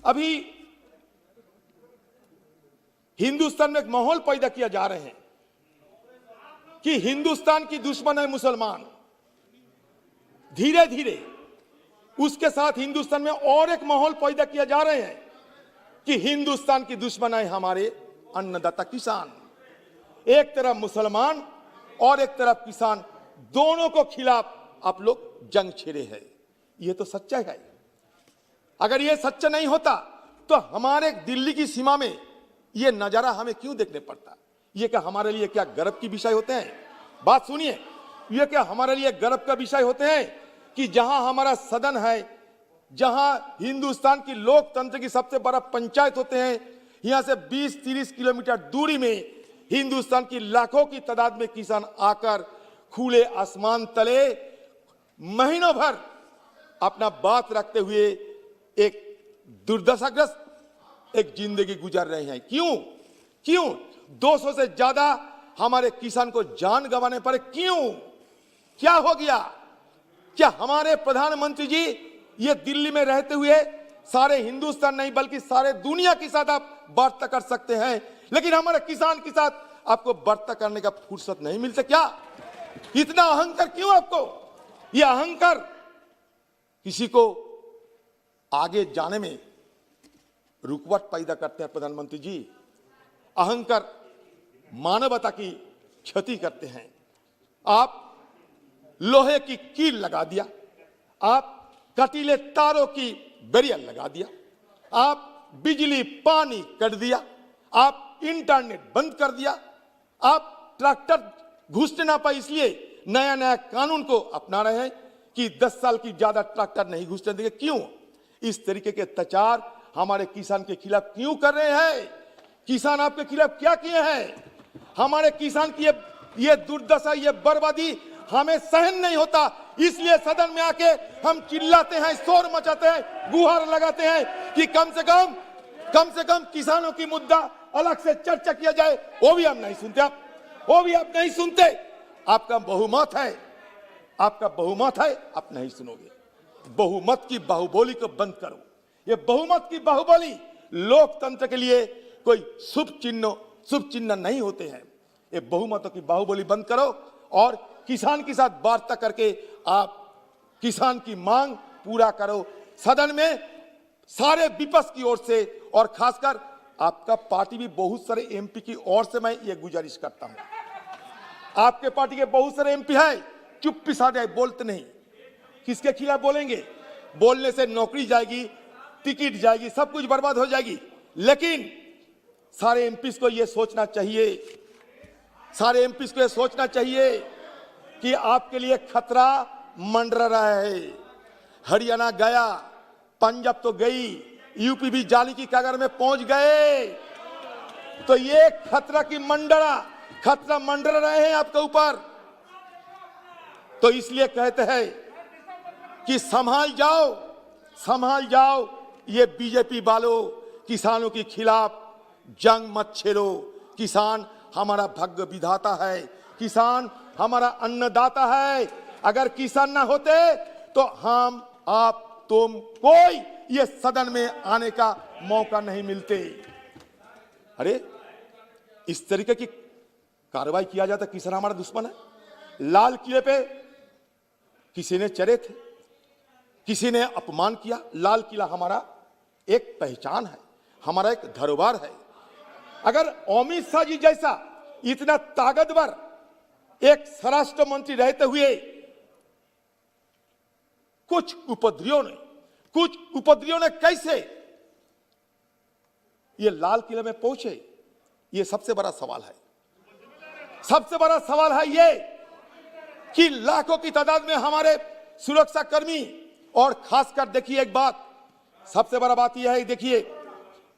अभी हिंदुस्तान में एक माहौल पैदा किया जा रहे हैं कि हिंदुस्तान की दुश्मन है मुसलमान। धीरे धीरे उसके साथ हिंदुस्तान में और एक माहौल पैदा किया जा रहे हैं कि हिंदुस्तान की दुश्मन है हमारे अन्नदाता किसान। एक तरफ मुसलमान और एक तरफ किसान, दोनों को खिलाफ आप लोग जंग छेड़े हैं। यह तो सच्चाई है। अगर यह सच्चा नहीं होता तो हमारे दिल्ली की सीमा में यह नजारा हमें क्यों देखने पड़ता? यह क्या हमारे लिए क्या गर्व की विषय होते हैं? बात सुनिए, यह क्या हमारे लिए गर्व का विषय होते हैं कि जहां हमारा सदन है, जहां हिंदुस्तान की लोकतंत्र की सबसे बड़ा पंचायत होते हैं, यहां से 20-30 किलोमीटर दूरी में हिंदुस्तान की लाखों की तादाद में किसान आकर खुले आसमान तले महीनों भर अपना बात रखते हुए एक दुर्दशाग्रस्त एक जिंदगी गुजार रहे हैं। क्यों 200 से ज्यादा हमारे किसान को जान गंवाने पड़े? क्यों? क्या हो गया? क्या हमारे प्रधानमंत्री जी ये दिल्ली में रहते हुए सारे हिंदुस्तान नहीं बल्कि सारे दुनिया के साथ आप वार्ता कर सकते हैं, लेकिन हमारे किसान के साथ आपको वार्ता करने का फुर्सत नहीं मिलता? क्या इतना अहंकार क्यों आपको? यह अहंकार किसी को आगे जाने में रुकावट पैदा करते हैं प्रधानमंत्री जी। अहंकार मानवता की क्षति करते हैं। आप लोहे की कील लगा दिया, आप कटीले तारों की बैरियर लगा दिया, आप बिजली पानी कर दिया, आप इंटरनेट बंद कर दिया, आप ट्रैक्टर घुसने ना पाए इसलिए नया नया कानून को अपना रहे हैं कि 10 साल की ज्यादा ट्रैक्टर नहीं घुसने देंगे। क्यों इस तरीके के अत्याचार हमारे किसान के खिलाफ क्यों कर रहे हैं? किसान आपके खिलाफ क्या किए हैं? हमारे किसान की ये दुर्दशा, ये बर्बादी हमें सहन नहीं होता, इसलिए सदन में आके हम चिल्लाते हैं, शोर मचाते हैं, गुहार लगाते हैं कि कम से कम किसानों की मुद्दा अलग से चर्चा किया जाए। वो भी आप नहीं सुनते। वो भी आप नहीं सुनते। आपका बहुमत है, आप नहीं सुनोगे। बहुमत की बाहुबोली को बंद करो। ये बहुमत की बाहुबली लोकतंत्र के लिए कोई शुभ चिन्ह नहीं होते हैं। ये बहुमतों की बाहुबली बंद करो और किसान के साथ वार्ता करके आप किसान की मांग पूरा करो। सदन में सारे विपक्ष की ओर से और खासकर आपका पार्टी भी बहुत सारे एमपी की ओर से मैं ये गुजारिश करता हूं। आपके पार्टी के बहुत सारे एमपी हैं, चुप्पी साधे बोलते नहीं। किसके खिलाफ बोलेंगे? बोलने से नौकरी जाएगी, टिकट जाएगी, सब कुछ बर्बाद हो जाएगी। लेकिन सारे एमपी को यह सोचना चाहिए, कि आपके लिए खतरा मंडरा रहा है। हरियाणा गया, पंजाब तो गई, यूपी भी जाली की कगार में पहुंच गए। तो ये खतरा मंडरा रहे हैं आपके ऊपर। तो इसलिए कहते हैं कि संभाल जाओ। ये बीजेपी वालों किसानों के खिलाफ जंग मत छेड़ो। किसान हमारा भाग्य विधाता है, किसान हमारा अन्नदाता है। अगर किसान ना होते तो हम, आप, तुम, कोई ये सदन में आने का मौका नहीं मिलते। अरे इस तरीके की कार्रवाई किया जाता, किसान हमारा दुश्मन है। लाल किले पे किसी ने चढ़े थे, किसी ने अपमान किया। लाल किला हमारा एक पहचान है, हमारा एक धरोहर है। अगर अमित शाह जी जैसा इतना ताकतवर एक स्वराष्ट्र मंत्री रहते हुए कुछ उपद्रवियों ने कैसे ये लाल किले में पहुंचे, ये सबसे बड़ा सवाल है। सबसे बड़ा सवाल है ये कि लाखों की तादाद में हमारे सुरक्षा कर्मी, और खासकर देखिए एक बात, सबसे बड़ा बात यह है, देखिए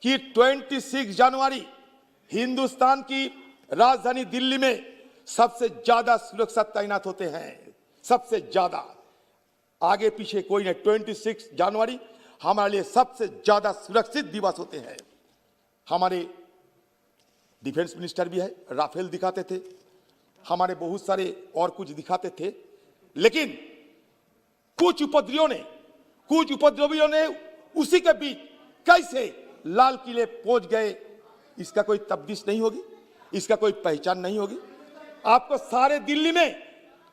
कि 26 जनवरी हिंदुस्तान की राजधानी दिल्ली में सबसे ज्यादा सुरक्षा तैनात होते हैं। सबसे ज्यादा, आगे पीछे कोई नहीं। 26 जनवरी हमारे लिए सबसे ज्यादा सुरक्षित दिवस होते हैं। हमारे डिफेंस मिनिस्टर भी है, राफेल दिखाते थे, हमारे बहुत सारे और कुछ दिखाते थे। लेकिन कुछ उपद्रवियों ने उसी के बीच कैसे लाल किले पहुंच गए, इसका कोई तफ्तीश नहीं होगी, इसका कोई पहचान नहीं होगी। आपको सारे दिल्ली में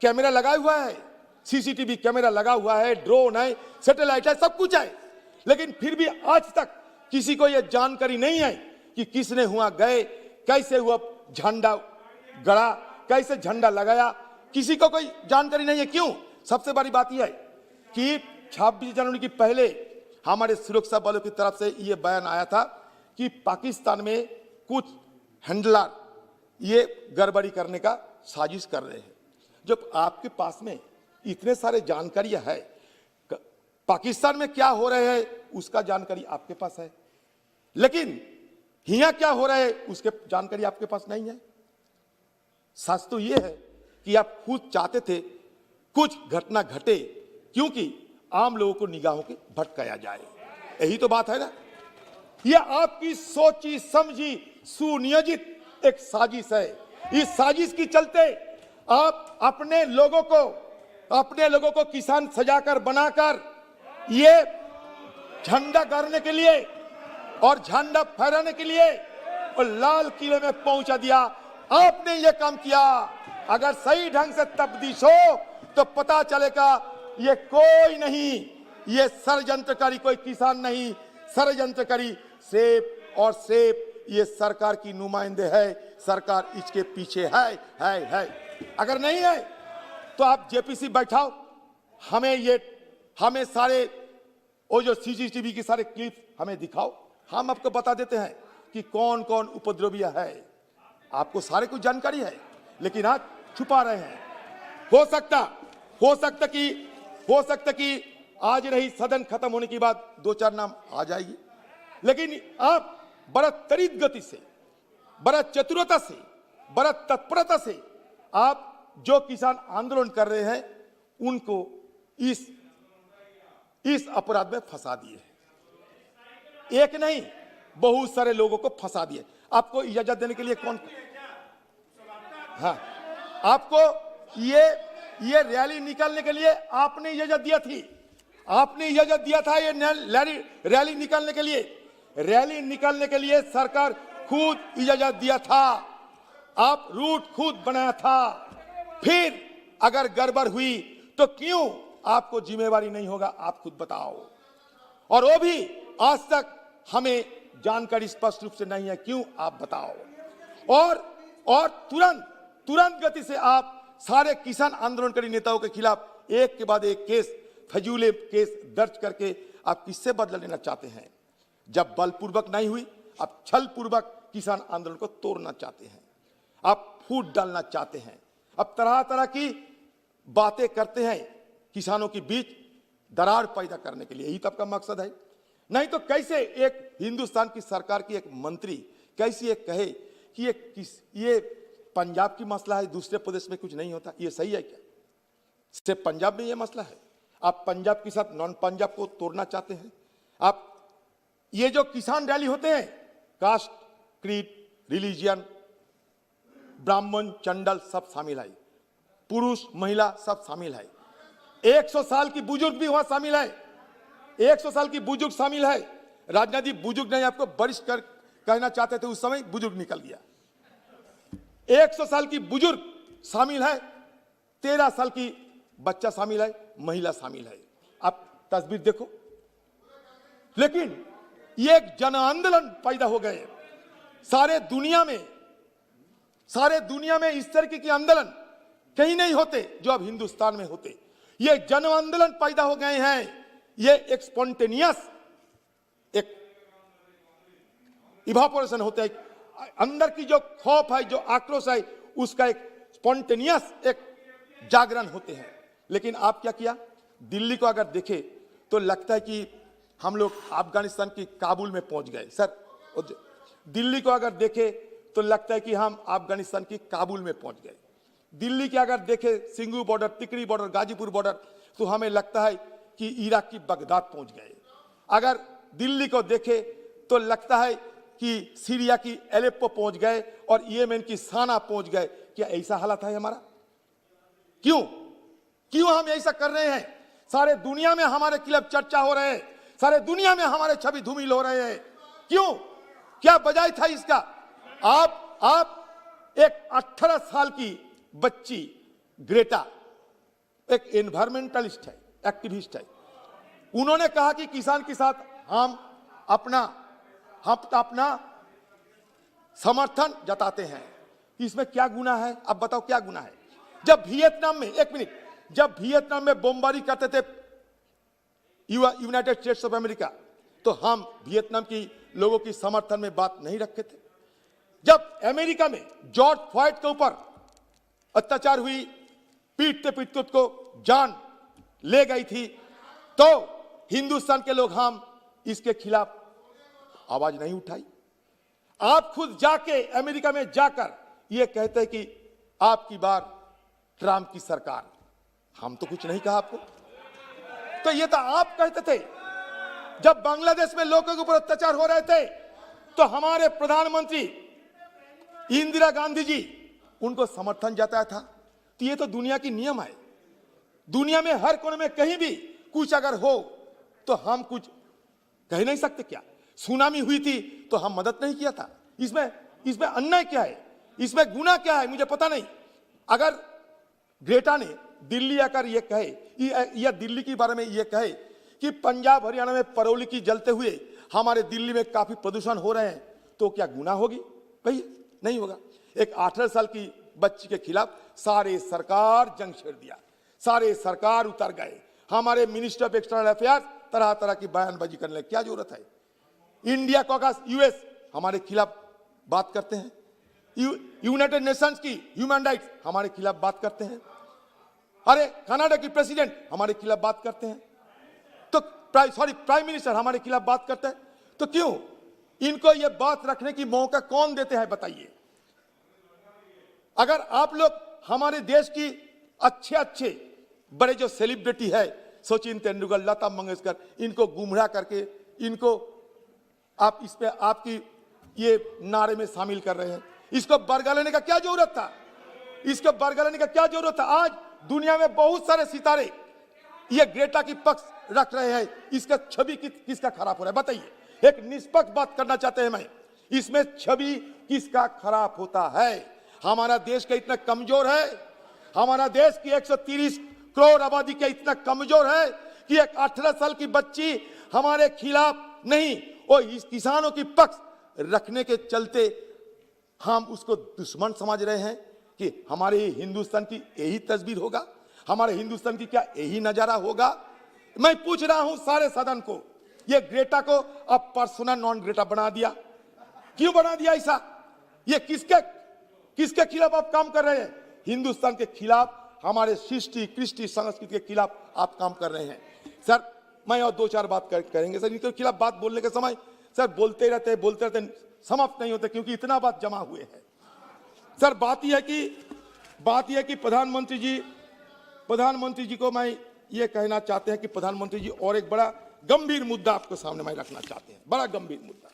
कैमरा लगा हुआ है, सीसीटीवी कैमरा लगा हुआ है, ड्रोन है, सैटेलाइट है, सब कुछ है, लेकिन फिर भी आज तक किसी को यह जानकारी नहीं है कि किसने हुआ गए, कैसे हुआ झंडा गड़ा, कैसे झंडा लगाया, किसी को कोई जानकारी नहीं है। क्यों? सबसे बड़ी बात यह है कि 26 जनवरी की पहले हमारे सुरक्षा बलों की तरफ से यह बयान आया था कि पाकिस्तान में कुछ हैंडलर ये गड़बड़ी करने का साजिश कर रहे हैं। जब आपके पास में इतने सारे जानकारियां है, पाकिस्तान में क्या हो रहे हैं उसका जानकारी आपके पास है, लेकिन यहाँ क्या हो रहा है उसके जानकारी आपके पास नहीं है। सच तो यह है कि आप खुद चाहते थे कुछ घटना घटे, क्योंकि आम लोगों को निगाहों के भटकाया जाए। यही तो बात है ना। यह आपकी सोची समझी सुनियोजित एक साजिश है। इस साजिश की चलते आप अपने लोगों को किसान सजाकर बनाकर ये झंडा गाड़ने के लिए और झंडा फहराने के लिए और लाल किले में पहुंचा दिया। आपने ये काम किया। अगर सही ढंग से तफ्तीश हो तो पता चलेगा ये कोई नहीं, ये षड्यंत्रकारी कोई किसान नहीं, षड्यंत्रकारी सेब और सेब ये सरकार की नुमाइंदे है, सरकार इसके पीछे है। अगर नहीं है तो आप जेपीसी बैठाओ, हमें सारे वो जो सीसीटीवी की सारे क्लिप हमें दिखाओ, हम आपको बता देते हैं कि कौन कौन उपद्रविया है। आपको सारे कुछ जानकारी है, लेकिन आज छुपा रहे हैं। हो सकता कि आज रही सदन खत्म होने के बाद 2-4 नाम आ जाएगी, लेकिन आप बड़ा त्वरित गति से, बड़ा चतुरता से, बड़ा तत्परता से आप जो किसान आंदोलन कर रहे हैं उनको इस अपराध में फंसा दिए। एक नहीं, बहुत सारे लोगों को फंसा दिए। आपको इजाजत देने के लिए कौन? हाँ, आपको ये रैली निकालने के लिए आपने इजाजत दिया थी। आपने इजाजत दिया था ये रैली निकालने के लिए। रैली निकालने के लिए सरकार खुद इजाजत दिया था। आप रूट खुद बनाया था। फिर अगर गड़बड़ हुई तो क्यों आपको जिम्मेवारी नहीं होगा? आप खुद बताओ। और वो भी आज तक हमें जानकारी स्पष्ट रूप से नहीं है, क्यों? आप बताओ। और तुरंत गति से आप सारे किसान आंदोलनकारी नेताओं के खिलाफ एक के बाद एक केस, फजूले केस दर्ज करके आप किससे बदला लेना चाहते हैं? जब बलपूर्वक नहीं हुई, आप छलपूर्वक किसान आंदोलन को तोड़ना चाहते हैं, आप फूट डालना चाहते हैं, अब तरह तरह की बातें करते हैं किसानों के बीच दरार पैदा करने के लिए। यही तो आपका मकसद है। नहीं तो कैसे एक हिंदुस्तान की सरकार की एक मंत्री कैसे एक कहे कि ये पंजाब की मसला है, दूसरे प्रदेश में कुछ नहीं होता? ये सही है क्या? सिर्फ पंजाब में ये मसला है? आप पंजाब के साथ नॉन पंजाब को तोड़ना चाहते हैं? आप ये जो किसान रैली होते हैं, कास्ट, क्रीड, रिलीजियन, ब्राह्मण, चंडल सब शामिल है, पुरुष महिला सब शामिल है, 100 साल की बुजुर्ग भी वहां शामिल है, 100 साल की बुजुर्ग शामिल है। राजनाथ जी बुजुर्ग नहीं, आपको वरिष्ठ कहना चाहते थे, उस समय बुजुर्ग निकल गया। 100 साल की बुजुर्ग शामिल है, 13 साल की बच्चा शामिल है, महिला शामिल है। आप तस्वीर देखो। लेकिन ये एक जन आंदोलन पैदा हो गए सारे दुनिया में। इस तरह के आंदोलन कहीं नहीं होते जो अब हिंदुस्तान में होते। ये जन आंदोलन पैदा हो गए हैं। ये एक स्पॉन्टेनियस एक इवापोरेशन होता है, अंदर की जो खौफ है, जो आक्रोश है, उसका एक स्पॉन्टेनियस एक जागरण होते हैं। लेकिन आप क्या किया? दिल्ली को अगर देखे तो लगता है कि हम लोग अफगानिस्तान की काबुल में पहुंच गए। सर, दिल्ली को अगर देखे तो लगता है कि हम अफगानिस्तान की काबुल में पहुंच गए। दिल्ली के अगर देखे Singhu border, Tikri border, Ghazipur border, तो हमें लगता है कि इराक की बगदाद पहुंच गए। अगर दिल्ली को देखे तो लगता है कि सीरिया की एलेप्पो पहुंच गए और येमेन की साना पहुंच गए। क्या ऐसा हालत है हमारा? क्यों हम ऐसा कर रहे हैं? सारे दुनिया में हमारे खिलाफ चर्चा हो रहे हैं, सारे दुनिया में हमारे छवि धूमिल हो रहे हैं। क्यों? क्या वजह था इसका? आप एक 18 साल की बच्ची ग्रेटा एक एनवायरमेंटलिस्ट है, एक्टिविस्ट है। उन्होंने कहा कि किसान के साथ हम अपना समर्थन जताते हैं। इसमें क्या गुनाह है? अब बताओ क्या गुनाह है? जब वियतनाम में, एक मिनट, जब वियतनाम में बमबारी करते थे यूनाइटेड स्टेट्स ऑफ अमेरिका, तो हम वियतनाम की लोगों की समर्थन में बात नहीं रखते थे। जब अमेरिका में जॉर्ज फ्लॉयड के ऊपर अत्याचार हुई, पीटते पीटते उसको जान ले गई थी, तो हिंदुस्तान के लोग हम इसके खिलाफ आवाज नहीं उठाई। आप खुद जाके अमेरिका में जाकर ये कहते हैं कि आपकी बार ट्रंप की सरकार। हम तो कुछ नहीं कहा आपको, तो ये तो आप कहते थे। जब बांग्लादेश में लोगों के ऊपर अत्याचार हो रहे थे, तो हमारे प्रधानमंत्री इंदिरा गांधी जी उनको समर्थन जताया था। तो ये तो दुनिया की नियम है। दुनिया में हर कोने में कहीं भी कुछ अगर हो तो हम कुछ कह नहीं सकते क्या? सुनामी हुई थी तो हम मदद नहीं किया था। इसमें अन्याय क्या है? इसमें गुनाह क्या है? मुझे पता नहीं। अगर ग्रेटा ने दिल्ली आकर ये कहे या दिल्ली के बारे में ये कहे कि पंजाब हरियाणा में परौली की जलते हुए हमारे दिल्ली में काफी प्रदूषण हो रहे हैं, तो क्या गुनाह होगी? कहिए, नहीं होगा। एक 18 साल की बच्ची के खिलाफ सारे सरकार जंग छेड़ दिया, सारे सरकार उतर गए। हमारे मिनिस्टर ऑफ एक्सटर्नल अफेयर्स तरह तरह की बयानबाजी करने की क्या जरूरत है? इंडिया कॉकस यूएस हमारे खिलाफ बात करते हैं, यूनाइटेड नेशंस की ह्यूमन राइट्स हमारे खिलाफ बात करते हैं, अरे कनाडा की प्रेसिडेंट हमारे खिलाफ बात करते हैं, तो प्राइम मिनिस्टर हमारे खिलाफ बात करते हैं। तो क्यों इनको ये बात रखने की मौका कौन देते हैं? बताइए। अगर आप लोग हमारे देश की अच्छे बड़े जो सेलिब्रिटी है, सचिन तेंदुलकर, लता मंगेशकर, इनको गुमराह करके इनको आप इस पे आपकी ये नारे में शामिल कर रहे हैं, इसको बरगा लेने का क्या जरूरत था? इसको बरगा लेने का क्या जरूरत था? आज दुनिया में बहुत सारे सितारे ये ग्रेटा की पक्ष रख रहे हैं, इसका छवि किसका खराब हो रहा है? बताइए। एक निष्पक्ष बात करना चाहते हैं मैं, इसमें छवि किसका खराब होता है? हमारा देश का इतना कमजोर है, हमारा देश की 130 करोड़ आबादी का इतना कमजोर है कि एक 18 साल की बच्ची हमारे खिलाफ नहीं, और इस किसानों की पक्ष रखने के चलते हम उसको दुश्मन समझ रहे हैं कि हमारे हिंदुस्तान की यही तस्वीर होगा, हमारे हिंदुस्तान की क्या यही नजारा होगा? मैं पूछ रहा हूं सारे सदन को, ये ग्रेटा को अब पर्सोना नॉन ग्रेटा बना दिया। क्यों बना दिया ऐसा? ये किसके खिलाफ आप काम कर रहे हैं? हिंदुस्तान के खिलाफ, हमारे सृष्टि कृष्टि संस्कृति के खिलाफ आप काम कर रहे हैं। सर मैं और 2-4 बात करेंगे सर, इनके खिलाफ बात बोलने के समय सर बोलते रहते समाप्त नहीं होते, क्योंकि इतना बात जमा हुए हैं। सर बात यह है कि प्रधानमंत्री जी को मैं ये कहना चाहते हैं कि प्रधानमंत्री जी और एक बड़ा गंभीर मुद्दा आपके सामने मैं रखना चाहते हैं, बड़ा गंभीर मुद्दा।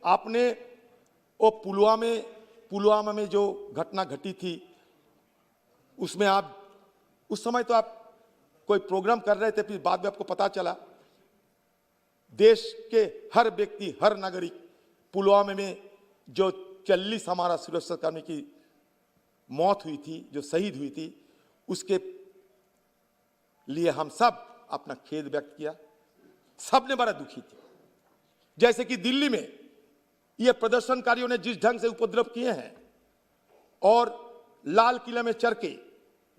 आपने वो पुलवामा में जो घटना घटी थी, उसमें आप उस समय तो आप कोई प्रोग्राम कर रहे थे, फिर बाद में आपको पता चला देश के हर व्यक्ति, हर नागरिक, पुलवामा में जो 40 हमारा सुरक्षा कर्मी की मौत हुई थी, जो शहीद हुई थी, उसके लिए हम सब अपना खेद व्यक्त किया। सबने बड़ा दुखी थे। जैसे कि दिल्ली में ये प्रदर्शनकारियों ने जिस ढंग से उपद्रव किए हैं और लाल किले में चढ़ के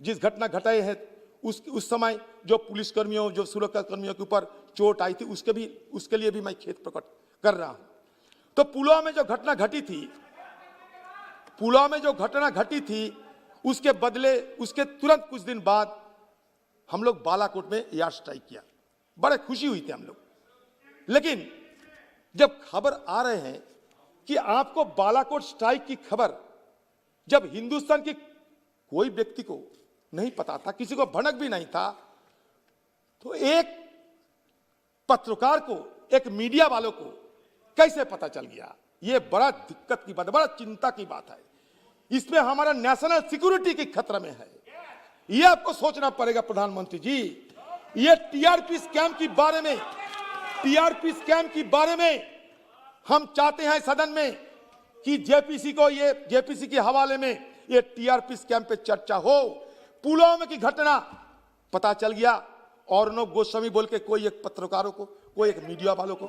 जिस घटना घटाए हैं, उस समय जो पुलिसकर्मियों, जो सुरक्षा कर्मियों के ऊपर चोट आई थी, उसके लिए भी मैं खेद प्रकट कर रहा हूं। तो पुलवामा में जो घटना घटी थी, उसके बदले उसके तुरंत कुछ दिन बाद हम लोग बालाकोट में एयर स्ट्राइक किया। बड़े खुशी हुई थी हम लोग। लेकिन जब खबर आ रहे हैं कि आपको बालाकोट स्ट्राइक की खबर जब हिंदुस्तान की कोई व्यक्ति को नहीं पता था, किसी को भनक भी नहीं था, तो एक पत्रकार को, एक मीडिया वालों को कैसे पता चल गया? यह बड़ा दिक्कत की बात है, बड़ा चिंता की बात है। इसमें हमारा नेशनल सिक्योरिटी की खतरा में है। यह आपको सोचना पड़ेगा प्रधानमंत्री जी। ये टीआरपी स्कैम की बारे में, टीआरपी स्कैम की बारे में हम चाहते हैं सदन में कि जेपीसी को, ये जेपीसी के हवाले में ये टीआरपी स्कैम पे चर्चा हो। पुलवामा की घटना पता चल गया, अर्नब गोस्वामी बोल के कोई एक पत्रकारों को, कोई एक मीडिया वालों को,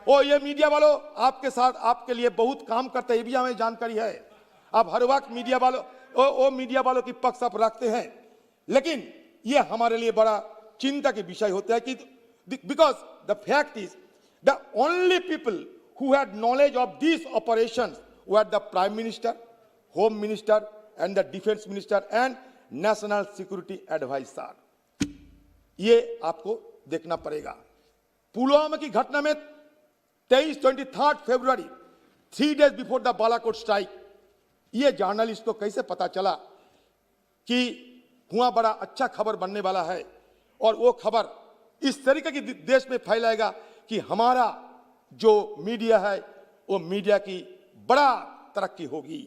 ओ ये मीडिया वालों आपके साथ, आपके लिए बहुत काम करते हैं, ये भी हमें जानकारी है। आप हर वक्त मीडिया वालों, ओ मीडिया वालों की पक्ष आप रखते हैं, लेकिन ये हमारे लिए बड़ा चिंता के विषय होता है कि because the fact is the only people who had knowledge of these operations were the Prime Minister, Home Minister and the Defense Minister and National Security Advisor. ये आपको देखना पड़ेगा। पुलवामा की घटना में 23 फरवरी 3 days before the Balakot strike, ये journalist को कैसे पता चला कि हुआ बड़ा अच्छा खबर बनने वाला है और वो खबर इस तरीके की देश में फैलाएगा कि हमारा जो मीडिया है वो मीडिया की बड़ा तरक्की होगी।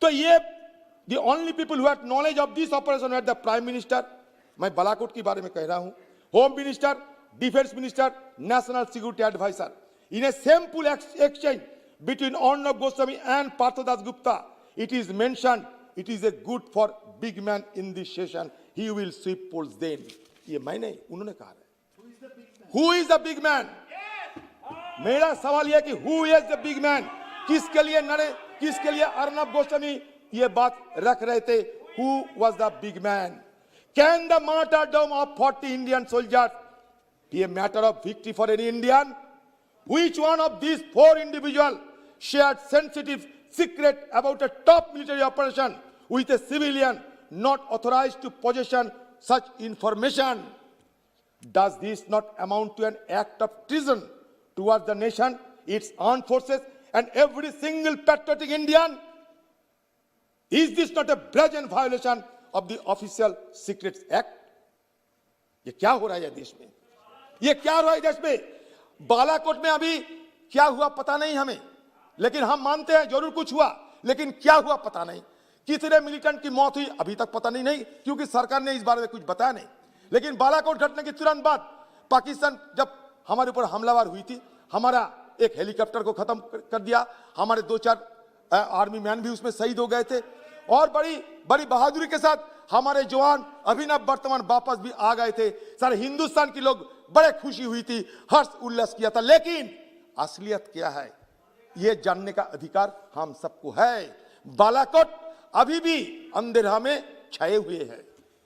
तो ये the only people who had knowledge of this operation were the prime minister, मैं बालाकोट के बारे में कह रहा हूं, home minister, defence minister, national security adviser. In a simple exchange between Arnab Goswami and Parthdas Gupta, it is mention, it is a good for big man in this session, he will sweep polls then. ये मैं नहीं, उन्होंने कहा है। Who is the big man? मेरा सवाल यह कि who is the big man? किसके लिए किसके लिए अर्नब गोस्वामी ये बात रख रहे थे? Who was the big man? Can the martyrdom of 40 Indian soldiers be a matter of victory for any Indian? Which one of these 4 individuals shared sensitive secret about a top military operation with a civilian not authorized to possession such information? Does this not amount to an act of treason towards the nation, its armed forces, and every single patriotic Indian? Is this not a brazen violation of the Official Secrets Act? ये क्या हो रहा है देश में? ये क्या हो रहा है देश में? बालाकोट में अभी क्या हुआ पता नहीं हमें, लेकिन हम मानते हैं जरूर कुछ हुआ, लेकिन क्या हुआ पता नहीं। कितने मिलिटेंट की मौत हुई अभी तक पता नहीं, क्योंकि सरकार ने इस बारे में कुछ बताया नहीं। लेकिन बालाकोट घटना के तुरंत बाद पाकिस्तान जब हमारे ऊपर हमलावर हुई थी, हमारा एक हेलीकॉप्टर को खत्म कर दिया, हमारे 2-4 आर्मी मैन भी उसमें शहीद हो गए थे, और बड़ी बड़ी बहादुरी के साथ हमारे जवान अभिनव वर्तमान वापस भी आ गए थे। सारे हिंदुस्तान के लोग बड़े खुशी हुई थी, हर्ष उल्लास किया था। लेकिन असलियत क्या है ये जानने का अधिकार हम सबको है। बालाकोट अभी भी अंधेरा में छाए हुए है,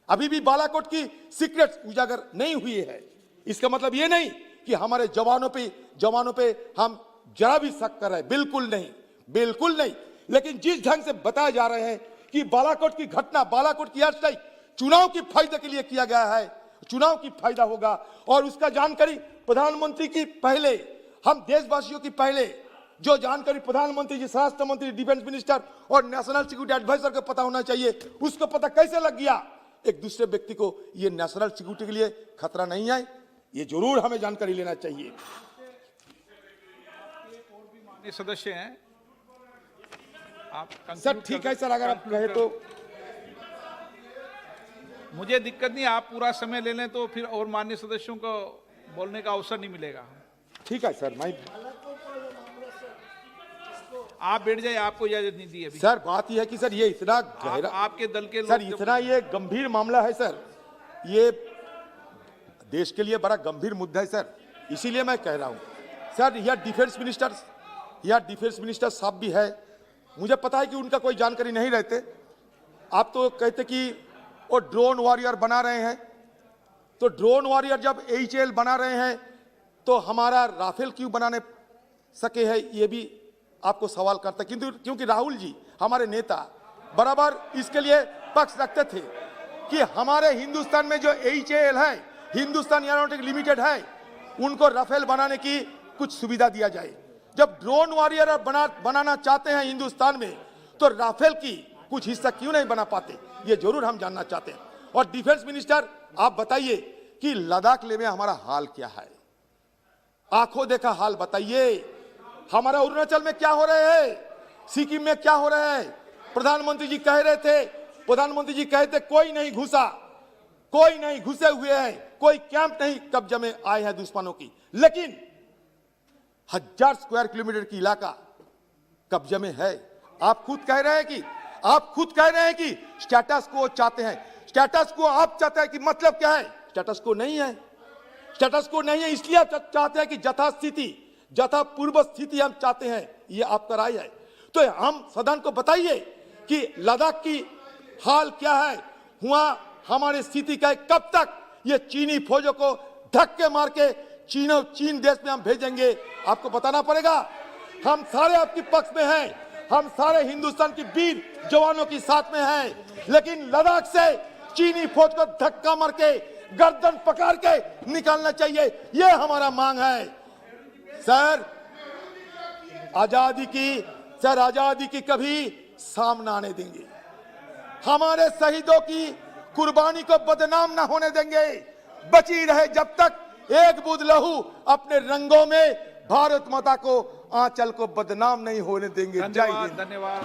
अभी भी बालाकोट की सीक्रेट्स उजागर नहीं हुए है। इसका मतलब ये नहीं कि हमारे जवानों पे हम जरा भी शक कर रहे हैं, बिल्कुल नहीं, बिल्कुल नहीं। लेकिन जिस ढंग से बताया जा रहे हैं कि बालाकोट की घटना, बालाकोट की एयर स्ट्राइक चुनाव की फायदे के लिए किया गया है, चुनाव की फायदा होगा, और उसका जानकारी प्रधानमंत्री की पहले, हम देशवासियों की पहले जो जानकारी प्रधानमंत्री जी, स्वराष्ट्र मंत्री, डिफेंस मिनिस्टर और नेशनल सिक्योरिटी एडवाइजर को पता होना चाहिए, उसको पता कैसे लग गया एक दूसरे व्यक्ति को ये नेशनल सिक्योरिटी के लिए खतरा नहीं है? ये जरूर हमें जानकारी लेना चाहिए। और भी माननीय सदस्य हैं, आप सर ठीक है सर, अगर आप कहे तो मुझे दिक्कत नहीं, आप पूरा समय ले लें तो फिर और माननीय सदस्यों को बोलने का अवसर नहीं मिलेगा। ठीक है सर, मैं आप बैठ जाइए, आपको इजाजत नहीं दी अभी। सर बात यह है कि सर ये इतना गहरा, आपके दल के लोग सर इतना ये गंभीर मामला है सर, ये देश के लिए बड़ा गंभीर मुद्दा है सर, इसीलिए मैं कह रहा हूं सर। यह डिफेंस मिनिस्टर साहब भी है, मुझे पता है कि उनका कोई जानकारी नहीं रहते। आप तो कहते कि वो ड्रोन वॉरियर बना रहे हैं, तो ड्रोन वॉरियर जब HAL बना रहे हैं तो हमारा राफेल क्यों बनाने सके है, ये भी आपको सवाल करता है। क्योंकि राहुल जी हमारे नेता बराबर इसके लिए पक्ष रखते थे कि हमारे हिंदुस्तान में जो HAL है, हिंदुस्तान एरोनॉटिक लिमिटेड है, उनको राफेल बनाने की कुछ सुविधा दिया जाए। जब ड्रोन वॉरियर बनाना चाहते हैं हिंदुस्तान में, तो राफेल की कुछ हिस्सा क्यों नहीं बना पाते, ये जरूर हम जानना चाहते हैं। और डिफेंस मिनिस्टर आप बताइए कि लद्दाख ले में हमारा हाल क्या है, आंखों देखा हाल बताइए। हमारा अरुणाचल में क्या हो रहा है, सिक्किम में क्या हो रहा है। प्रधानमंत्री जी कह रहे थे, कोई नहीं घुसा, कोई नहीं घुसे हुए हैं, कोई कैंप नहीं कब्जे में आए हैं दुश्मनों की, लेकिन 1000 स्क्वायर किलोमीटर की इलाका कब्जे में है। आप खुद कह रहे हैं कि स्टेटस को चाहते हैं। स्टेटस को आप चाहते हैं कि मतलब क्या है? स्टेटस को नहीं है, स्टेटस को नहीं है, इसलिए आप चाहते हैं कि यथा पूर्व स्थिति हम चाहते हैं, ये आप कराई है। तो हम सदन को बताइए कि लद्दाख की हाल क्या है, हुआ हमारी स्थिति क्या है, कब तक ये चीनी फौजों को धक्के मार के चीन देश में हम भेजेंगे, आपको बताना पड़ेगा। हम सारे आपके पक्ष में हैं, हम सारे हिंदुस्तान की वीर जवानों के साथ में हैं, लेकिन लद्दाख से चीनी फौज को धक्का मार के गर्दन पकड़ के निकालना चाहिए, ये हमारा मांग है। सर आजादी की कभी सामना आने देंगे, हमारे शहीदों की कुर्बानी को बदनाम ना होने देंगे। बची रहे जब तक एक बूंद लहू अपने रंगों में, भारत माता को आंचल को बदनाम नहीं होने देंगे। जय हिंद। धन्यवाद।